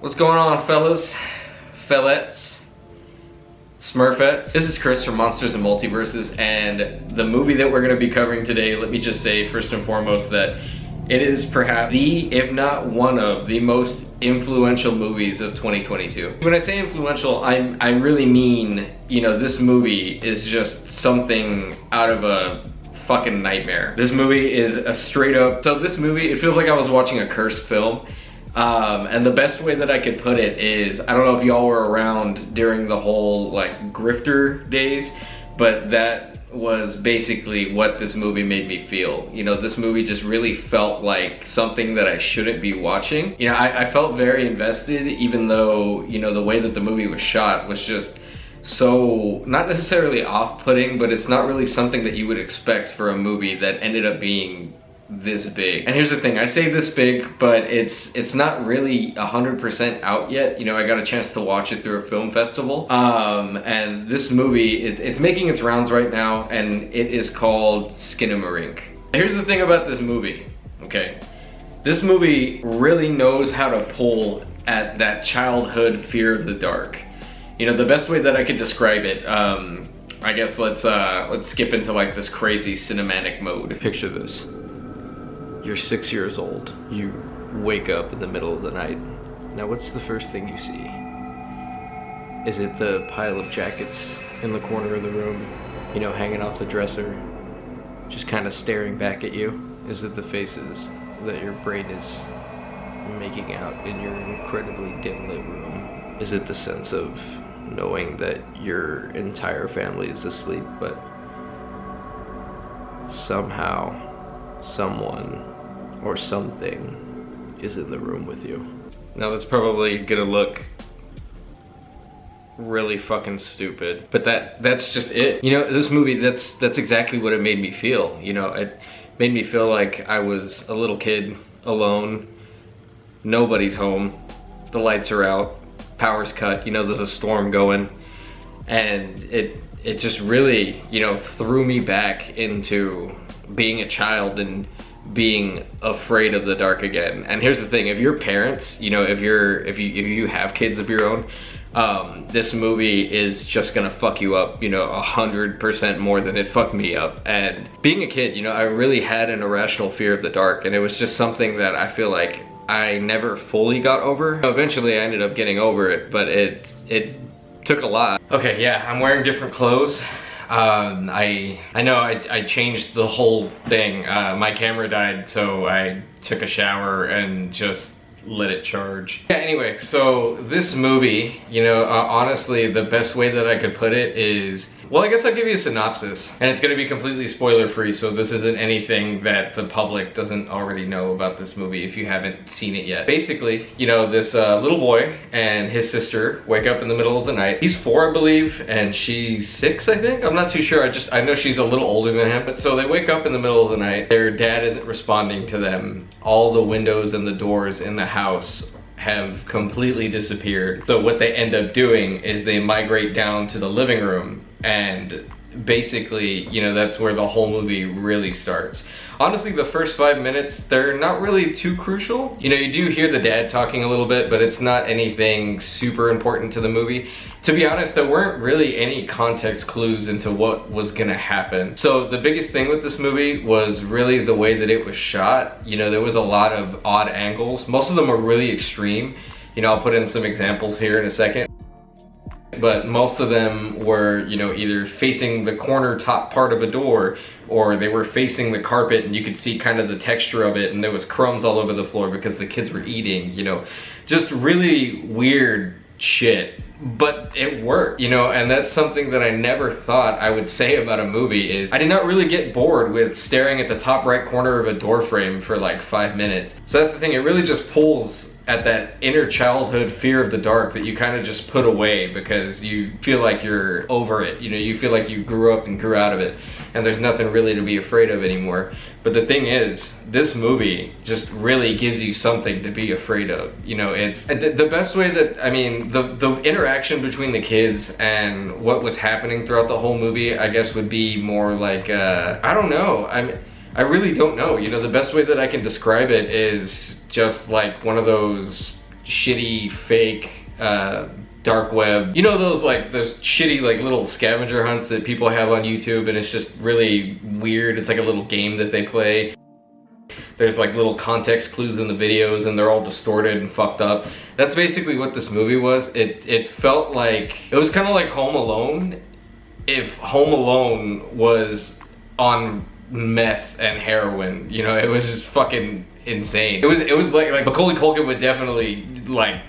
What's going on, fellas, fellettes, smurfettes? This is Chris from Monsters and Multiverses, and the movie that we're going to be covering today, let me just say first and foremost that it is perhaps the, if not one of, the most influential movies of 2022. When I say influential, I really mean, you know, this movie is just something out of a fucking nightmare. This movie is a straight up, so this movie, it feels like I was watching a cursed film. And the best way that I could put it is, I don't know if y'all were around during the whole like grifter days, but that was basically what this movie made me feel. You know, this movie just really felt like something that I shouldn't be watching. You know, I felt very invested, even though, you know, the way that the movie was shot was just so, not necessarily off-putting, but it's not really something that you would expect for a movie that ended up being this big. And here's the thing, I say this big, but it's not really 100% out yet. You know, I got a chance to watch it through a film festival. And this movie, it's making its rounds right now, and it is called SKINAMARINK. Here's the thing about this movie, okay? This movie really knows how to pull at that childhood fear of the dark. You know, the best way that I could describe it, I guess let's skip into like this crazy cinematic mode. Picture this. You're 6 years old. You wake up in the middle of the night. Now what's the first thing you see? Is it the pile of jackets in the corner of the room, you know, hanging off the dresser, just kind of staring back at you? Is it the faces that your brain is making out in your incredibly dim lit room? Is it the sense of knowing that your entire family is asleep, but somehow someone or something is in the room with you? Now that's probably gonna look really fucking stupid, but that's just it. You know, this movie, that's exactly what it made me feel. You know, it made me feel like I was a little kid alone, nobody's home, the lights are out, power's cut, you know, there's a storm going, and it just really, you know, threw me back into being a child and being afraid of the dark again. And here's the thing, if you're parents, you know, if you have kids of your own, this movie is just gonna fuck you up, you know, 100% more than it fucked me up. And being a kid, you know, I really had an irrational fear of the dark, and it was just something that I feel like I never fully got over. Eventually I ended up getting over it, but it took a lot. Okay, yeah, I'm wearing different clothes. I know I changed the whole thing. My camera died, so I took a shower and just let it charge. Yeah, anyway, so this movie, you know, honestly, the best way that I could put it is, well, I guess I'll give you a synopsis, and it's gonna be completely spoiler free, so this isn't anything that the public doesn't already know about this movie if you haven't seen it yet. Basically, you know, this little boy and his sister wake up in the middle of the night. He's 4, I believe, and she's 6, I think? I'm not too sure, I know she's a little older than him. But so they wake up in the middle of the night, their dad isn't responding to them. All the windows and the doors in the house have completely disappeared. So what they end up doing is they migrate down to the living room, and basically, you know, that's where the whole movie really starts. Honestly, the first 5 minutes, they're not really too crucial. You know, you do hear the dad talking a little bit, but it's not anything super important to the movie. To be honest, there weren't really any context clues into what was gonna happen. So the biggest thing with this movie was really the way that it was shot. You know, there was a lot of odd angles. Most of them were really extreme. You know, I'll put in some examples here in a second. But most of them were, you know, either facing the corner top part of a door, or they were facing the carpet and you could see kind of the texture of it, and there was crumbs all over the floor because the kids were eating, you know. Just really weird shit. But it worked, you know, and that's something that I never thought I would say about a movie is I did not really get bored with staring at the top right corner of a door frame for like 5 minutes. So that's the thing, it really just pulls at that inner childhood fear of the dark that you kind of just put away because you feel like you're over it. You know, you feel like you grew up and grew out of it, and there's nothing really to be afraid of anymore. But the thing is, this movie just really gives you something to be afraid of. You know, it's the best way that, I mean, the interaction between the kids and what was happening throughout the whole movie, I guess would be more like, I don't know. I really don't know. You know, the best way that I can describe it is just like one of those shitty, fake, dark web. You know those shitty like little scavenger hunts that people have on YouTube, and it's just really weird. It's like a little game that they play. There's like little context clues in the videos and they're all distorted and fucked up. That's basically what this movie was. It felt like, it was kind of like Home Alone if Home Alone was on meth and heroin. You know, it was just fucking insane. It was like Macaulay Culkin would definitely like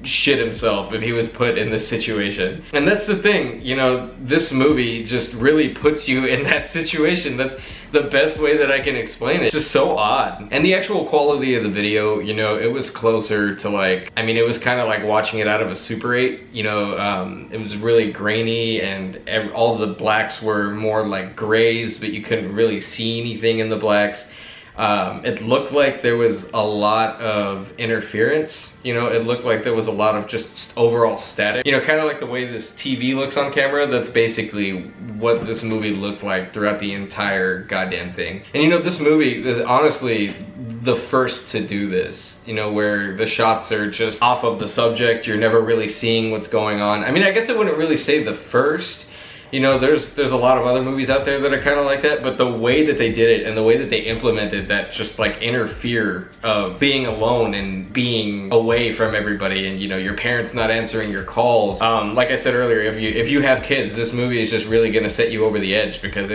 shit himself if he was put in this situation. And that's the thing, you know, this movie just really puts you in that situation. That's the best way that I can explain it. It's just so odd. And the actual quality of the video, you know, it was closer to like, I mean, it was kind of like watching it out of a Super 8, you know, it was really grainy and all the blacks were more like grays, but you couldn't really see anything in the blacks. It looked like there was a lot of interference, you know, it looked like there was a lot of just overall static. You know, kind of like the way this TV looks on camera, that's basically what this movie looked like throughout the entire goddamn thing. And you know, this movie is honestly the first to do this, you know, where the shots are just off of the subject, you're never really seeing what's going on. I mean, I guess I wouldn't really say the first. You know, there's a lot of other movies out there that are kind of like that, but the way that they did it and the way that they implemented that just like interfere of being alone and being away from everybody and, you know, your parents not answering your calls. Like I said earlier, if you have kids, this movie is just really gonna set you over the edge because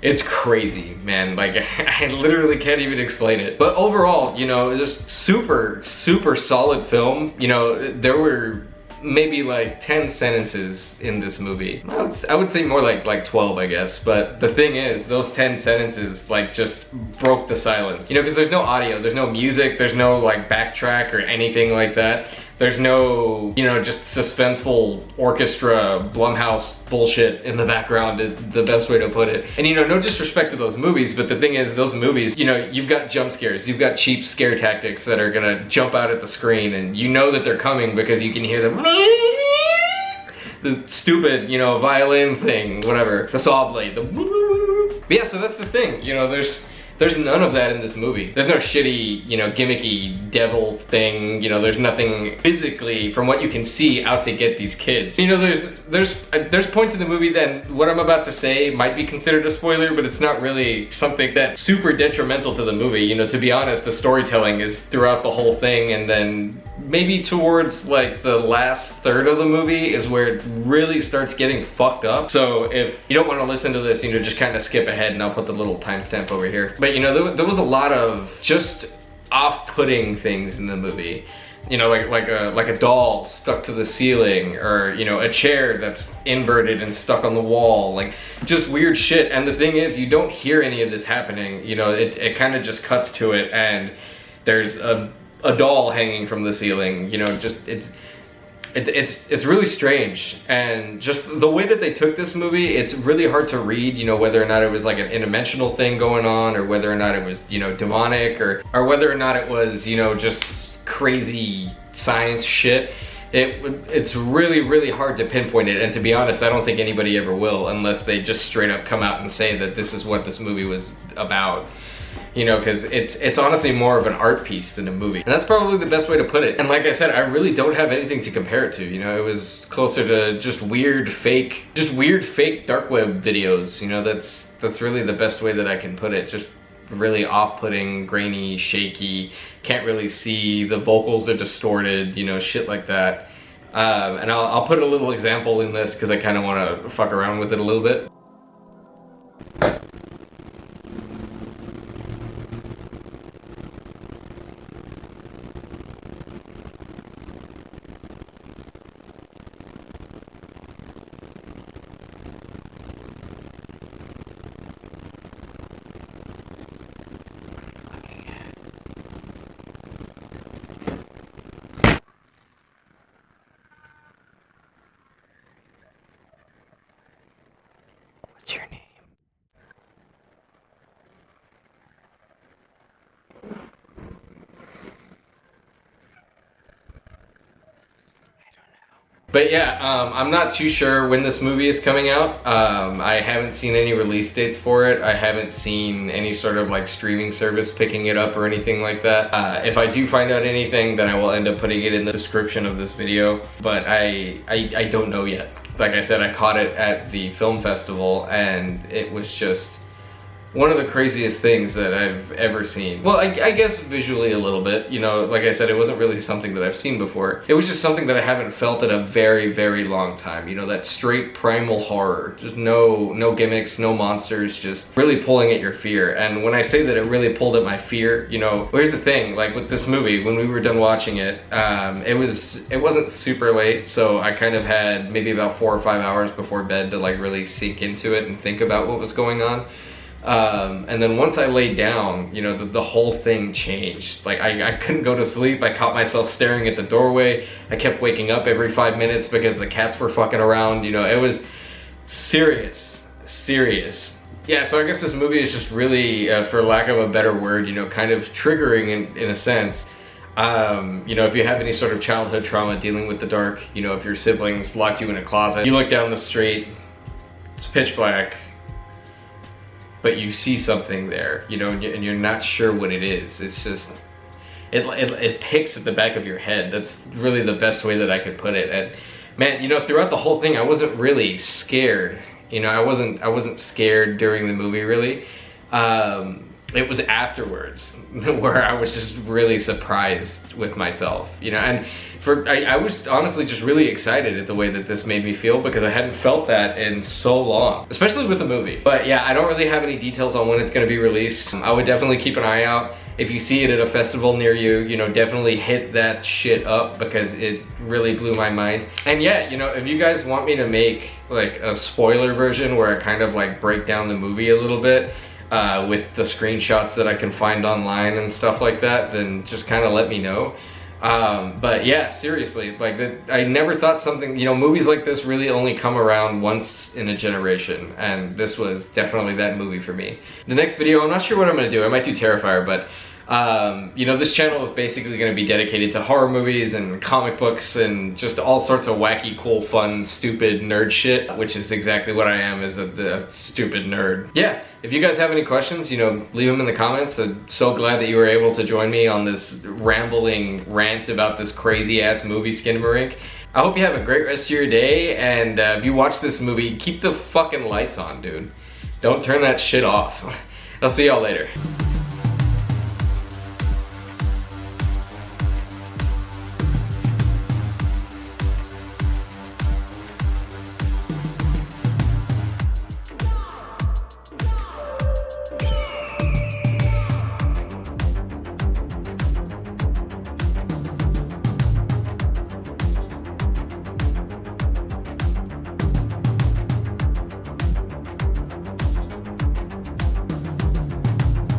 it's crazy, man. Like, I literally can't even explain it. But overall, you know, just super, super solid film. You know, there were maybe like 10 sentences in this movie. I would say more like 12, I guess. But the thing is, those 10 sentences like just broke the silence. You know, because there's no audio, there's no music, there's no like backtrack or anything like that. There's no, you know, just suspenseful orchestra, Blumhouse bullshit in the background is the best way to put it. And you know, no disrespect to those movies, but the thing is, those movies, you know, you've got jump scares, you've got cheap scare tactics that are gonna jump out at the screen and you know that they're coming because you can hear them. The stupid, you know, violin thing, whatever, the saw blade, but yeah, so that's the thing, you know, there's none of that in this movie. There's no shitty, you know, gimmicky devil thing. You know, there's nothing physically, from what you can see, out to get these kids. You know, there's points in the movie that what I'm about to say might be considered a spoiler, but it's not really something that's super detrimental to the movie. You know, to be honest, the storytelling is throughout the whole thing, and then maybe towards like the last third of the movie is where it really starts getting fucked up. So if you don't want to listen to this, you know, just kind of skip ahead and I'll put the little timestamp over here. But you know, there was a lot of just off-putting things in the movie. You know, like a doll stuck to the ceiling, or you know, a chair that's inverted and stuck on the wall, like just weird shit. And the thing is, you don't hear any of this happening. You know, it kind of just cuts to it, and there's a doll hanging from the ceiling. You know, just it's really strange. And just the way that they took this movie, it's really hard to read, you know, whether or not it was like an interdimensional thing going on, or whether or not it was, you know, demonic, or whether or not it was, you know, just crazy science shit. It's really, really hard to pinpoint it, and to be honest, I don't think anybody ever will, unless they just straight up come out and say that this is what this movie was about. You know, because it's honestly more of an art piece than a movie. And that's probably the best way to put it. And like I said, I really don't have anything to compare it to. You know, it was closer to just weird fake dark web videos. You know, that's really the best way that I can put it. Just really off-putting, grainy, shaky, can't really see, the vocals are distorted, you know, shit like that. And I'll put a little example in this because I kind of want to fuck around with it a little bit. But yeah, I'm not too sure when this movie is coming out. I haven't seen any release dates for it. I haven't seen any sort of like streaming service picking it up or anything like that. If I do find out anything, then I will end up putting it in the description of this video. But I don't know yet. Like I said, I caught it at the film festival and it was just one of the craziest things that I've ever seen. Well, I guess visually a little bit, you know, like I said, it wasn't really something that I've seen before. It was just something that I haven't felt in a very, very long time. You know, that straight primal horror. Just no gimmicks, no monsters, just really pulling at your fear. And when I say that it really pulled at my fear, you know, well, here's the thing, like with this movie, when we were done watching it, it wasn't super late, so I kind of had maybe about 4 or 5 hours before bed to like really sink into it and think about what was going on. And then once I laid down, you know, the whole thing changed. Like I couldn't go to sleep. I caught myself staring at the doorway. I kept waking up every 5 minutes because the cats were fucking around. You know, it was serious. Yeah, so I guess this movie is just really, for lack of a better word, you know, kind of triggering in a sense. You know, if you have any sort of childhood trauma dealing with the dark, you know, if your siblings locked you in a closet, you look down the street, it's pitch black, but you see something there, you know, and you're not sure what it is. It's just, it picks at the back of your head. That's really the best way that I could put it. And man, you know, throughout the whole thing, I wasn't really scared. You know, I wasn't scared during the movie, really. It was afterwards where I was just really surprised with myself, you know, and I was honestly just really excited at the way that this made me feel because I hadn't felt that in so long, especially with the movie. But yeah, I don't really have any details on when it's going to be released. I would definitely keep an eye out. If you see it at a festival near you, you know, definitely hit that shit up because it really blew my mind. And yeah, you know, if you guys want me to make like a spoiler version where I kind of like break down the movie a little bit, with the screenshots that I can find online and stuff like that, then just kind of let me know. But yeah, seriously, like I never thought something, you know, movies like this really only come around once in a generation, and this was definitely that movie for me. The next video, I'm not sure what I'm gonna do. I might do Terrifier, but you know, this channel is basically going to be dedicated to horror movies and comic books and just all sorts of wacky, cool, fun, stupid nerd shit, which is exactly what I am, as a stupid nerd. Yeah, if you guys have any questions, you know, leave them in the comments. I'm so glad that you were able to join me on this rambling rant about this crazy ass movie, SKINAMARINK. I hope you have a great rest of your day, and if you watch this movie, keep the fucking lights on, dude. Don't turn that shit off. I'll see y'all later.